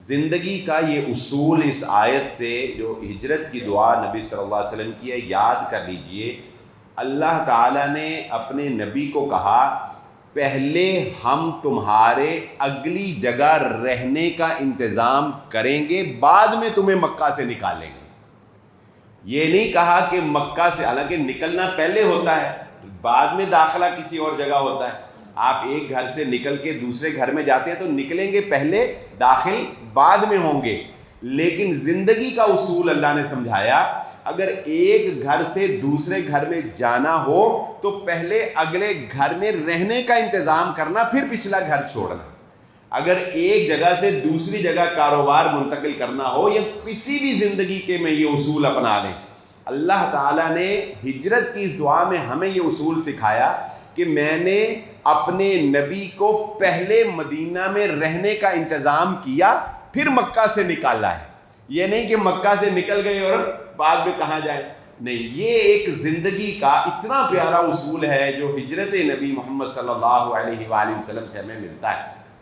زندگی کا یہ اصول اس آیت سے جو ہجرت کی دعا نبی صلی اللہ علیہ وسلم کی ہے یاد کر لیجئے. اللہ تعالیٰ نے اپنے نبی کو کہا پہلے ہم تمہارے اگلی جگہ رہنے کا انتظام کریں گے، بعد میں تمہیں مکہ سے نکالیں گے. یہ نہیں کہا کہ مکہ سے، حالانکہ نکلنا پہلے ہوتا ہے، بعد میں داخلہ کسی اور جگہ ہوتا ہے. آپ ایک گھر سے نکل کے دوسرے گھر میں جاتے ہیں تو نکلیں گے پہلے، داخل بعد میں ہوں گے. لیکن زندگی کا اصول اللہ نے سمجھایا، اگر ایک گھر سے دوسرے گھر میں جانا ہو تو پہلے اگلے گھر میں رہنے کا انتظام کرنا، پھر پچھلا گھر چھوڑنا. اگر ایک جگہ سے دوسری جگہ کاروبار منتقل کرنا ہو یا کسی بھی زندگی کے میں یہ اصول اپنا لیں. اللہ تعالیٰ نے ہجرت کی اس دعا میں ہمیں یہ اصول سکھایا کہ میں نے اپنے نبی کو پہلے مدینہ میں رہنے کا انتظام کیا، پھر مکہ سے نکالا ہے. یہ نہیں کہ مکہ سے نکل گئے اور بعد میں کہاں جائیں. نہیں، یہ ایک زندگی کا اتنا پیارا اصول ہے جو ہجرت نبی محمد صلی اللہ علیہ وآلہ وسلم سے ہمیں ملتا ہے.